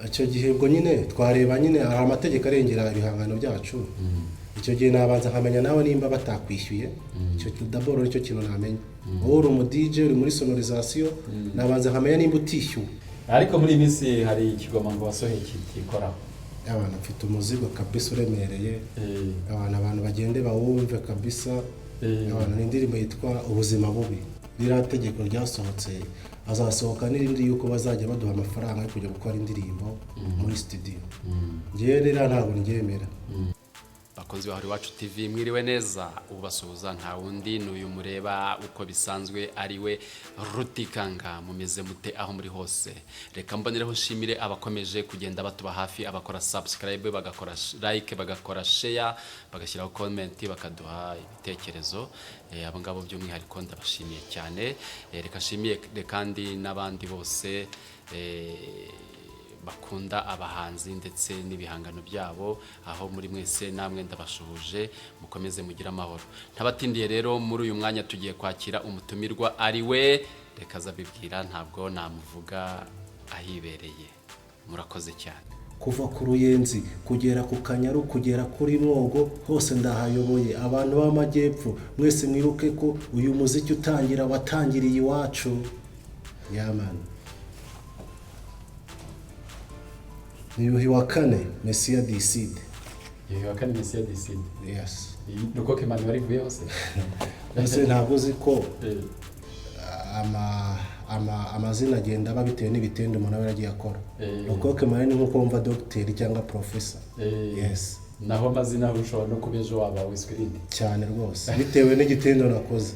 icyo gihe ubwo nyine twareba nyine hari amategeko arengera ibihangano byacu. Icyo gihe nabanza nkamenya nawe nimba batakwishyuye. Icyo d'abord nicyo kintu namenya. Wowe uri umu DJ uri muri sonorisation, nabanza nkamenya nimba utishyuwe. Ariko muri minsi hari ikigoma ngo wasoheye kitikoraho. Abantu mfite umuzigo kabisa uremereye. Abantu bagende bawumve kabisa. Abantu n'indirimbo yitwa ubuzima bubi. Rira tegeko ryasohotse, azasohoka n'irindi yuko bazajya baduha amafaranga yo kujya gukora indirimbo muri studio. Ngiye rero ntabwo ngyemera. Bakunzi bahari Iwacu TV mwiriwe neza, ubasuhuza nta wundi n'uyu mureba uko bisanzwe ari we Rutikanga. Mumeze mute aho muri hose? Reka mbonereho nshimire abakomeje kugenda batuba hafi, abakora subscribe, bagakora like, bagakora share, bagashyiraho comment, bakaduha ibitekerezo. Abo ngabo by'umwihariko ndabashimiye cyane. Reka nshimiye kandi n'abandi bose bakunda abahanzi ndetse n'ibihangano byabo, aho muri mwese namwe ndabashuhuje, mukomeze mugira amahoro. Ntabatindiye rero muri uyu mwanya tugiye kwakira umutumirwa ari we, reka zabibwira ntabwo namuvuga ahibereye. Murakoze cyane. Kuva ku Ruyenzi kugera ku Kanyaru kugera kuri Mwogo hose ndahayoboye. Abantu b'amajyepfo mwese mwibuke ko uyu muziki utangira watangiriye iwacu. Yaman Yuhi wa kane Messiah Decide. Yuhi wa kane Messiah Decide. Yes. Nuko Kemani warivuye hose. Ese ntabwo uzi ko amazina agenda babitewe n'ibitendo umuntu aba yaragiye akora. Nuko Kemani ni nkuko wumva doctor cyangwa professor. Yes. Naho amazina ushobora no kubejo waba wiswirinde. Cyane rwose. Bitewe n'igitendo nakoze.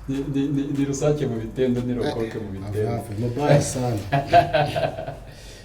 Ni Rusake mu bitendo ni Rokoke mu bitendo. Mobile sana.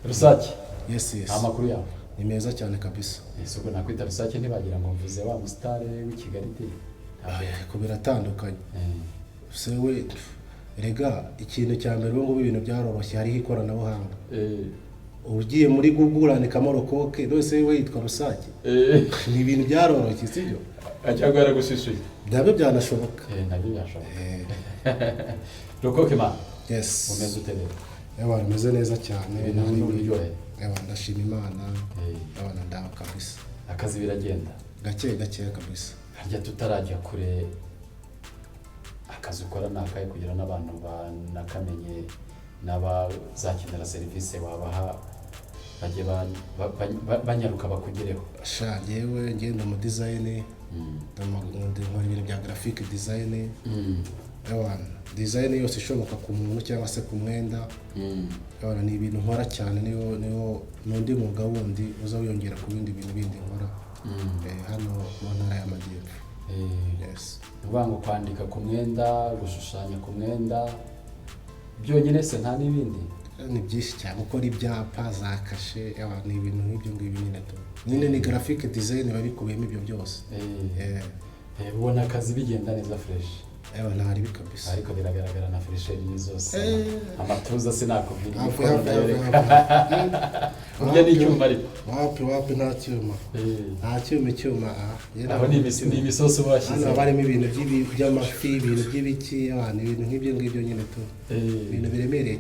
Rusake. Yes. Amakuru yawe ni meza cyane kabisa. Isuko nakwita Rusake ntibagira ngo mvuze wa mustare w'Ikigali te. Ko biratandukanye. Sewe rega ikintu cya mbere ngo ibintu byaroroshye hari ikoranabuhanga. Ugiye muri Google andikamo Rokoke rwose we yitwa Rusake. Ni ibintu byaroroshye sibyo? Acyagwa yaragushishuye. Byaba byanashoboka. Nabyo byashoboka. Rokoke ma. Yes. Umeze uterera. Yaba ameze neza cyane. N'uburyohe. Yaba ndashima Imana. Yaba ndaho kabisa. Akazi biragenda. Gake kabisa. Harya tutarajya kure akazi ukora nakaye kugira n'abantu banakamenye n'abazakenera serivisi wabaha bajye banyaruka bakugereho. Sha yewe ngenda mu design nkora ibintu bya graphic design. Design yose ishoboka ku muntu cyangwa se ku mwenda. Ni ibintu nkora cyane niyo n'undi mwuga wundi uza wiyongera ku bindi bintu bindi nkora hano mu ntara y'Amajyepfo. Yes. Ubango kwandika ku mwenda, gushushanya ku mwenda byonyine se nta n'ibindi. Ni byinshi cyane gukora ibyapa za kashe ni ibintu nk'ibyo ngibyo nyine ni graphic design babikubiyemo ibyo byose. Ubona akazi bigenda neza fresh. Ntari bikabisa. Ariko biragaragara na fresh ni zose. Amatuza sinakubwira uko urya n'icyuma ariko. Wapi nta cyuma. Nta cyuma. Aho ni imisoso bashyize. Hano barimo ibintu by'amafi, ibintu by'ibiki, ibintu nk'ibyo ngibyo nyine tu. Ibintu biremereye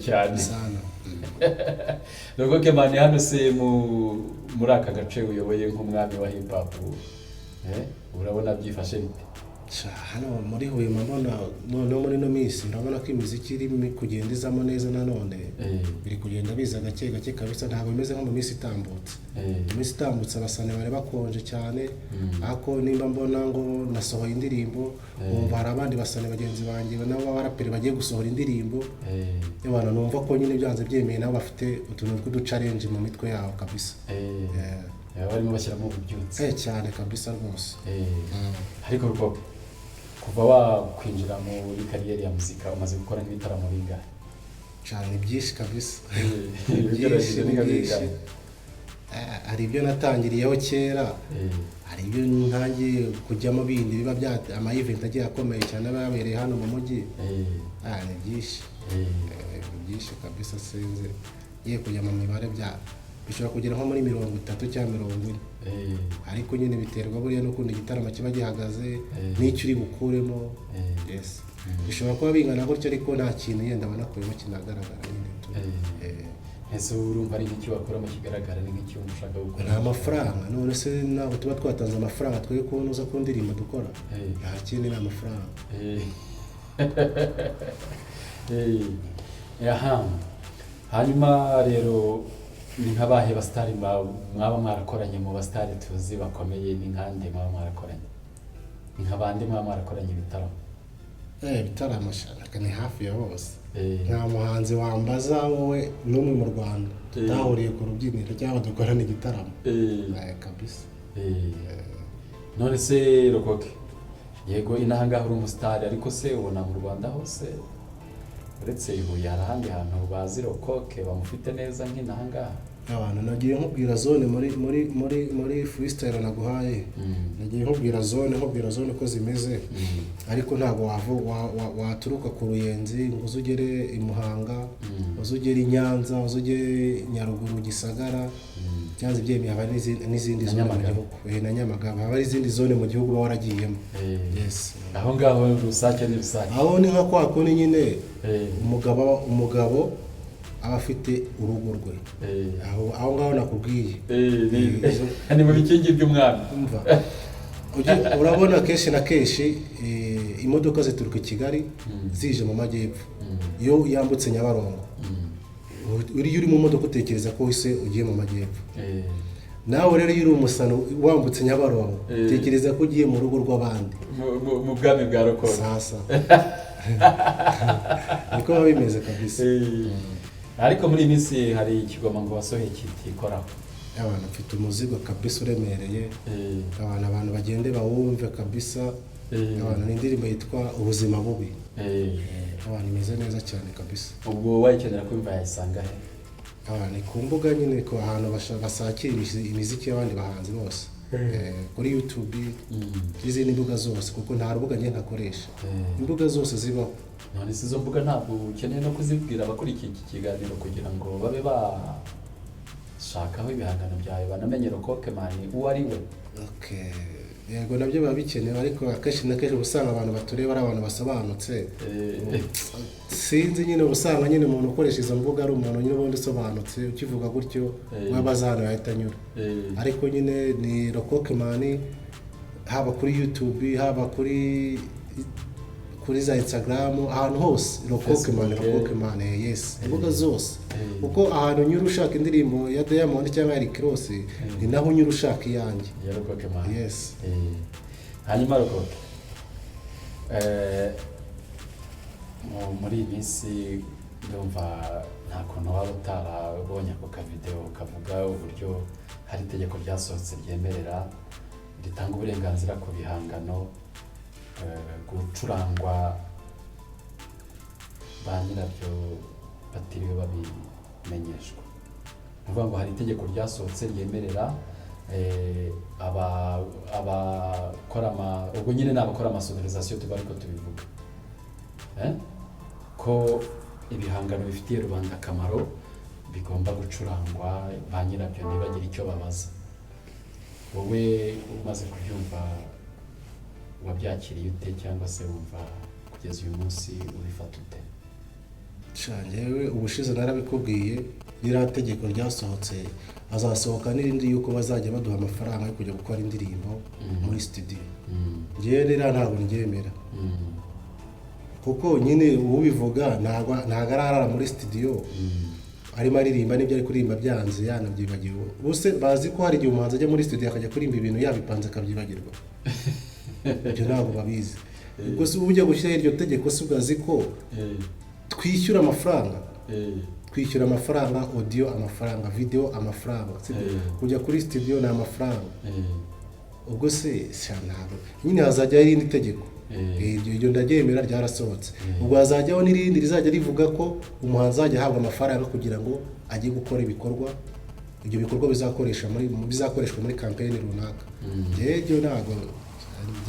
cyane. Sana. Nuko Kemani hano se muri aka gace uyoboye nk'umwami wa hip hop. Urabona byifashe bite? Hano muri Huye mabona no muri no minsi urabona ko imiziki iri kugenda izamo neza nanone. Biri kugenda biza gake kabisa, ntabwo bimeze nko mu minsi itambutse. Mu minsi itambutse abasane bari bakonje cyane, ako nimba mbona ngo nasohoye indirimbo hari abandi basane bagenzi banjye nabo b'abaraperi bagiye gusohora indirimbo. Abantu numva ko nyine byanze byemeye nabo bafite utuntu tw'uduchallenge mu mitwe yabo kabisa. Barimo bashyiramo ububyutse. Cyane kabisa rwose. Ariko ruko kuva wakwinjira muri kariyeri ya muzika umaze gukora nk'ibitaramo bingahe? Cyane byinshi kabisa. Hari ibyo natangiriyeho kera, hari ibyo ntangiye kujyamo bindi biba bya ama event agiye akomeye cyane ababereye hano mu mujyi. Ni byinshi kabisa senze ye kujya mu mibare bya bishobora kugera nko muri 30 cyangwa 40. Ariko nyine biterwa buriya no kundi gitaramo kiba gihagaze n'icyo uri bukuremo. Yes. bishobora kuba bingana gutyo ariko nta kintu yenda banakuyemo kinagaragara nyine tu ese urumva ari nk'icyo wakoramo kigaragara ni nk'icyo ushaka gukora nta mafaranga none se ntabwo tuba twatanze amafaranga twebwe kubona uza ku ndirimbo dukora nta kindi ni amafaranga hanyuma rero ni nk'abahe basitari mwaba mwarakoranye mu basitari tuzi bakomeye ni nkande mwaba mwarakoranye ni nk'abandi mwaba mwarakoranye ibitaramo ibitaramo ni hafi ya bose nta muhanzi wambaza wowe n'umwe mu Rwanda tutahuriye ku rubyiniro cyangwa dukorana igitaramo kabisa. None se Rokoke yego inaha ngaha uri umusitari ariko se ubona mu Rwanda hose uretse i Huye hari ahandi hantu bazi Rokoke bamufite neza nk'inaha ngaha? Abantu nagiye nkubwira zone muri freestyle naguhaye nagiye nkubwira zone ko zimeze ariko ntabwo waturuka ku Ruyenzi ngo uzugere i Muhanga uzugere i Nyanza uzugere Nyaruguru Gisagara cyanze byemeye haba n'izindi zone mu gihugu na Nyamagabe haba izindi zone mu gihugu ba waragiyemo. Yes, aho ngaho rusake ni rusake aho ni nka kwa kone nyine umugabo aba afite urugo rwe aho ngaho nakubwiye ni mu bikingi by'umwami. Urabona kenshi na kenshi imodoka zituruka i Kigali zije mu majyepfo iyo yambutse Nyabarongo uri mu modoka utekereza ko wese ugiye mu majyepfo nawe rero iyo uri umusano wambutse Nyabarongo utekereza ko ugiye mu rugo rw'abandi mu bwami bwa Rokoke sasa niko biba bimeze kabisa. Ariko muri iyi minsi hari ikigoma ngo wasohoye kitikoraho abantu mfite umuzigo kabisa uremereye abantu bagende bawumve kabisa abantu n'indirimbo yitwa ubuzima bubi abantu imeze neza cyane kabisa. Ubwo wayikenera kumva yayisanga he? Abantu ku mbuga nyine ko ahantu basakira imiziki y'abandi bahanzi bose kuri YouTube n'izindi mbuga zose kuko nta rubuga njye ntakoresha imbuga zose zibaho. None se izo mbuga ntabwo ukeneye no kuzibwira abakurikiye iki kiganiro kugira ngo babe bashakaho ibihangano byawe banamenye Rokoke Man uwo ari we? Yego nabyo biba bikenewe ariko akenshi na kenshi usanga abantu batureba ari abantu basobanutse sinzi nyine usanga nyine umuntu ukoresha izo mbuga ari umuntu nyine ubundi usobanutse ukivuga gutyo wabaza hano yahita anyura ariko nyine ni Rokoke Man haba kuri YouTube haba kuri za Instagram ahantu hose Rokoke Man yes imbuga zose uko ahantu nyura ushaka indirimbo ya Diamond cyangwa Eric Ross ni naho nyura ushaka iyanjye ya Rokoke Man. Yes. Hanyuma Rokoke muri iyi minsi ndumva nta kuntu waba utarabonye ako kavideo kavuga uburyo hari itegeko ryasohotse ryemerera ritanga uburenganzira ku bihangano gucurangwa ba nyirabyo batiriwe babimenyeshwa. Nuvuga ngo hari itegeko ryasohotse ryemerera abakora ubwo nyine n'abakora amasonorisation tuba ariko tubivuga ko ibihangano bifitiye rubanda akamaro bigomba gucurangwa ba nyirabyo ntibagire icyo babaza. Wowe umaze kubyumva wabyakiriye ute cyangwa se wumva kugeza uyu munsi ubifata ute? Njyewe ubushize narabikubwiye ririya tegeko ryasohotse azasohoka n'irindi yuko bazajya baduha amafaranga yo kujya gukora indirimbo muri studio. Njyewe rero ntabwo ndyemera kuko nyine ubivuga ntabwo ararara muri studio arimo aririmba n'ibyo ari kuririmba byanze yanabyibagiwe. Bose bazi ko hari igihe umuhanzi ajya muri studio akajya kuririmba ibintu yabipanze akabyibagirwa ibyo ntabwo babizi. Ubwo se ujya gushyiraho iryo tegeko se ugazi ko twishyura amafaranga audio amafaranga video amafaranga kujya kuri studio ni amafaranga. Ubwo se ntabwo nyine hazajya irindi tegeko iryo ndaryemera ryarasohotse. Ubwo hazajyaho n'irindi rizajya rivuga ko umuhanzi azajya ahabwa amafaranga kugira ngo ajye gukora ibikorwa ibyo bikorwa bizakoreshwa muri campaign runaka.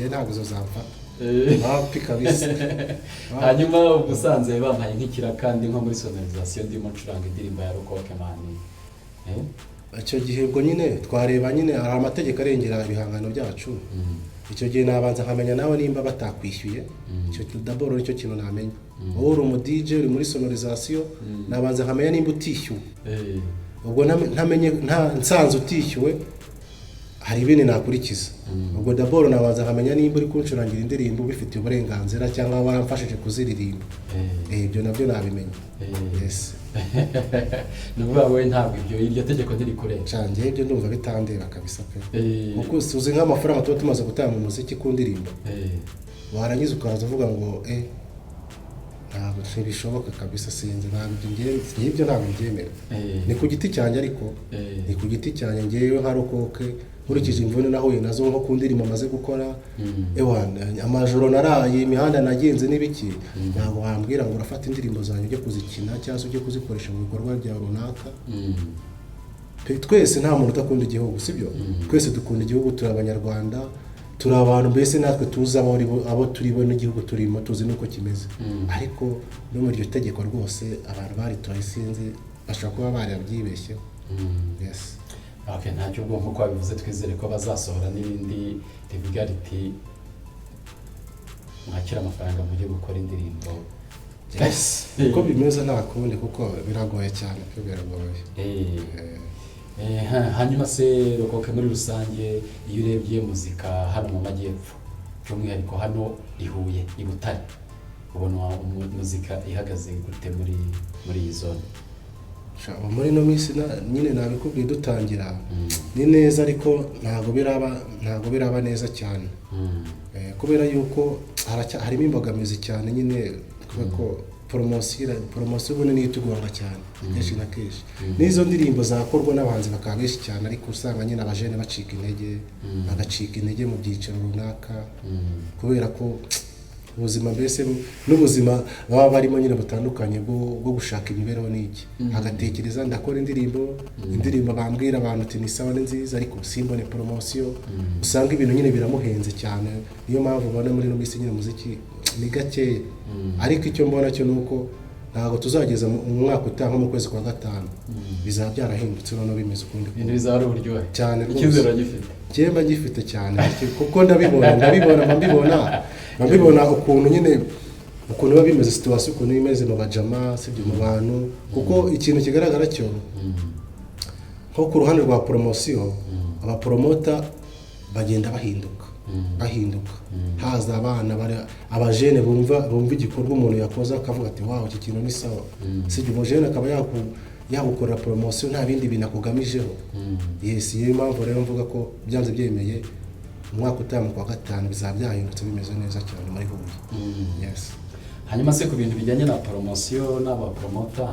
Ntabwo zo zamfata hapi kabisa. Hanyuma ubusanzwe bampaye nk'ikira kandi nko muri sonorisation ndimo ncuranga indirimbo ya Rokoke Man icyo gihe ubwo nyine twareba nyine hari amategeko arengera ibihangano byacu icyo gihe nabanza nkamenya nawe nimba batakwishyuye, icyo d'abord nicyo kintu namenya. wowe uri umu DJ uri muri sonorisation, nabanza nkamenya nimba utishyuwe. ubwo ntamenye nsanze utishyuwe hari ibindi nakurikiza. ubwo d'abord nabanza nkamenya nimba uri kuncurangira indirimbo ubifitiye uburenganzira cyangwa waramfashije kuziririmba. ibyo nabyo nabimenya. yes. nuvuga wowe ntabwo iryo tegeko ntirikurenga cyane, ibyo ndumva bitandeba kabisa pe. kuko uzi nk'amafaranga tuba tumaze gutanga mu muziki ku ndirimbo, warangiza ukaza uvuga ngo ntabwo ntibishoboka kabisa, sinzi ibyo ntabwo mbyemera. ni ku giti cyanjye, ariko ni ku giti cyanjye ngewe nkarokoke nkurikije imvune nahuye nazo nko ku ndirimbo amaze gukora. amajoro naraye, imihanda nagenze n'ibiki, ntabwo wambwira ngo urafata indirimbo zanjye ujye kuzikina cyangwa ujye kuzikoresha mu bikorwa bya runaka. twese nta muntu udakunda igihugu, sibyo? twese dukunda igihugu, turi abanyarwanda, turi abantu mbese natwe tuzi abo turi bo n'igihugu turimo tuzi nuko kimeze. ariko no muri iryo tegeko rwose abantu baritoye sinzi bashobora kuba barabyibeshyeho. yes. Okay, ntacyo ubwo nkuko wabivuze, twizere ko bazasohora n'ibindi rivuga riti mwakira amafaranga mujye gukora indirimbo. yes. uko bimeze nta kundi, kuko biragoye cyane, biragoye. hanyuma se Rokoke muri rusange iyo urebye muzika hano mu majyepfo, by'umwihariko hano i Huye, i Butare, ubona muzika ihagaze gute muri iyi zone? muri no minsi nyine nabikubwiye dutangira ni neza, ariko ntabwo biraba neza cyane. kubera yuko harimo imbogamizi cyane nyine, kuko poromosiyo ubona niyo itugora cyane kenshi na kenshi. n'izo ndirimbo zakorwa n'abahanzi bakaba benshi cyane, ariko usanga nyine abajene bacika intege mu byiciro runaka, kubera ko ubuzima mbese n'ubuzima baba barimo nyine butandukanye bwo gushaka imibereho n'iki. agatekereza ndakora indirimbo bambwira abantu ati ni sawa, ni nziza, ariko simbone poromosiyo. usanga ibintu nyine biramuhenze cyane, niyo mpamvu ubona muri no minsi nyine muziki ni gakeya. ariko icyo mbona cyo nuko ntabwo tuzageza mu mwaka utaha mu kwezi kwa gatanu bizaba byarahindutse, noneho bimeze ukundi. ibintu bizaba ari uburyohe cyane. icyizere gifite cyemba gifite cyane, kuko ndabibona ukuntu nyine ukuntu biba bimeze, situation ukuntu imeze mu bajama, sibyo mu bantu. kuko ikintu kigaragara cyo nko ku ruhande rwa poromosiyo, abapromota bagenda bahinduka. haza abana abajene bumva igikorwa umuntu yakoze akavuga ati wow, iki kintu ni sawa. sibyo umujene akaba yagukorera poromosiyo nta bindi bintu akugamijeho. yes. iyo mpamvu rero mvuga ko byanze byemeye umwaka utaha mu kwa gatanu bizaba byahindutse bimeze neza cyane muri Huye. yes. hanyuma se ku bintu bijyanye na poromosiyo n'abapromota,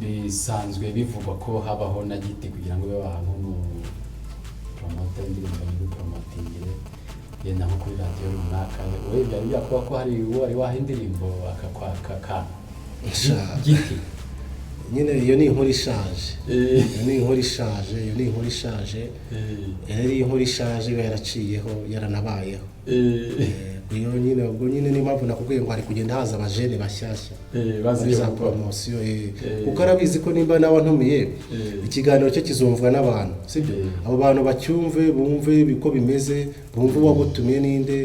bisanzwe bivugwa ko habaho na giti kugira ngo babe baha nk'umupromota indirimbo n'igupromotingire yenda nko kuri radiyo runaka. wowe byari byakuba ko hari wari waha indirimbo akakwaka akantu giti? nyine iyo ni inkuru ishaje. inkuru ishaje iba yaraciyeho, yaranabayeho. iyo nyine ubwo nyine ni mpamvu nakubwiye ngo hari kugenda haza abajene bashyashya baza poromosiyo. kuko arabizi ko nimba nawe ntumiye ikiganiro cye kizumvwa n'abantu, sibyo? abo bantu bacyumve, bumve biko bimeze, bumve uwagutumiye ninde,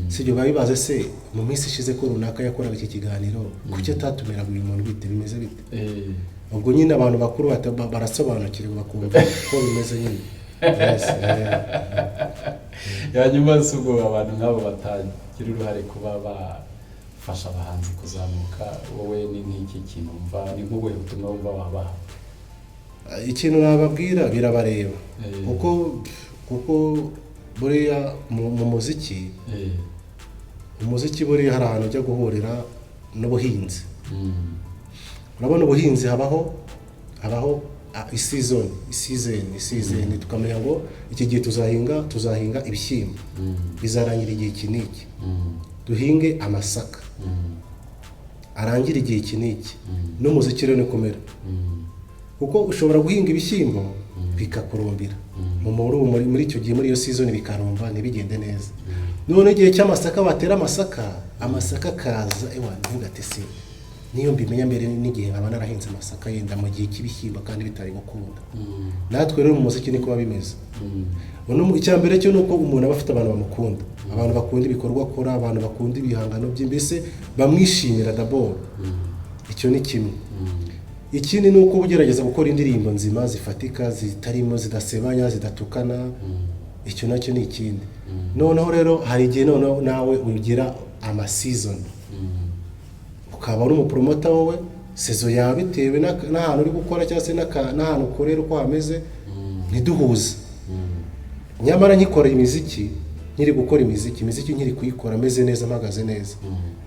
sibyo? babibaze se mu minsi ishize ko runaka yakoraga iki kiganiro, kuki atatumiraga uyu muntu bite, bimeze bite? ubwo nyine abantu bakuru barasobanukirwa bakumva ko bimeze nyine. hanyuma se ubwo abantu nk'abo batagira uruhare kuba bafasha abahanzi kuzamuka, wowe ni nk'iki kintu wumva, ni nk'ubuhe butumwa wumva wabaha? ikintu nababwira birabareba. kuko buriya mu muziki buriya hari ahantu ujya guhurira n'ubuhinzi. urabona ubuhinzi habaho isizeni, tukamenya ngo iki gihe tuzahinga ibishyimbo, bizarangira igihe iki n'iki. duhinge amasaka, arangira igihe iki n'iki. n'umuziki rero ni kumera, kuko ushobora guhinga ibishyimbo bikakurumbira muri icyo gihe, muri iyo season bikarumba ntibigende neza. none igihe cy'amasaka batera amasaka kaza, uvuga ati si niyo mbimenya mbere n'igihe nkaba narahinze amasaka yenda mu gihe cy'ibishyimbo kandi bitari gukunda. Natwe rero mu muziki niko biba bimeze. Icya mbere cyo nuko umuntu aba afite abantu bamukunda, abantu bakunda ibikorwa akora, abantu bakunda ibihangano bye, mbese bamwishimira d'abord. Icyo ni kimwe. Ikindi ni uko ugerageza gukora indirimbo nzima zifatika, zitarimo zidasebanya, zidatukana. Icyo nacyo ni ikindi. Noneho rero hari igihe noneho nawe ugira ama-season. Ukaba uri umupromota wowe, sezo yawe bitewe n'ahantu uri gukora cyangwa se n'ahantu ukorera uko hameze, ntiduhuze. Nyamara nkikora imiziki, nkiri gukora imiziki nkiri kuyikora ameze neza, mpagaze neza,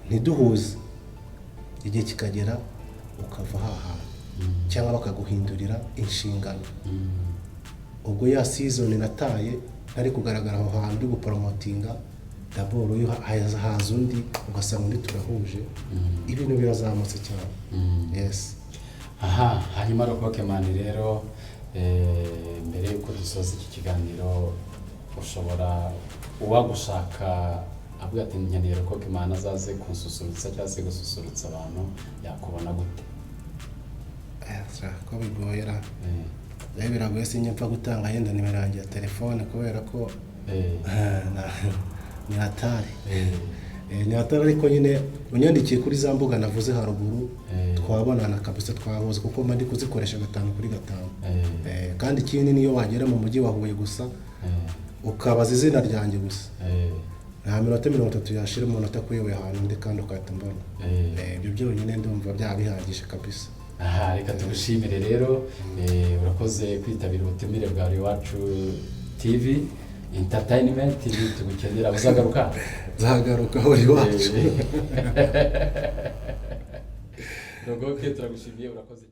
ntiduhuze. Igihe kikagera ukava hahantu cyangwa bakaguhindurira inshingano. Ubwo ya season nataye ntari kugaragara aho hantu uri gupromotinga, d'abord iyo haza undi ugasanga undi turahuje, ibintu birazamutse cyane. Yes. Aha, hanyuma Rockman rero mbere yuko dusoza iki kiganiro, ushobora uwagushaka avuga ati nkeneye Rockman azaze kunsusurutsa cyangwa se gususurutsa abantu, yakubona gute? Ko bigoye ra. Biragoye sinyapfa gutanga yenda nimero yanjye ya telefone kubera ko ni hatari. Ni hatari, ariko nyine unyandikiye kuri za mbuga navuze haruguru, twabonana kabisa, twahuze kuko mba ndi kuzikoresha 5 kuri 5. Kandi ikindi niyo wagera mu mujyi wa Huye gusa ukabaza izina ryanjye gusa, nta minota 30 yashira umuntu atakuyoboye ahantu ndi kandi ukahita mbona. Ibyo byonyine ndumva byabihagije kabisa. Aha, reka tugushimire rero, urakoze kwitabira ubutumire bwa Iwacu TV Entertainment. Tugukenera uzagaruka? Zagaruka uri Iwacu. Rogoke turagushimiye, urakoze.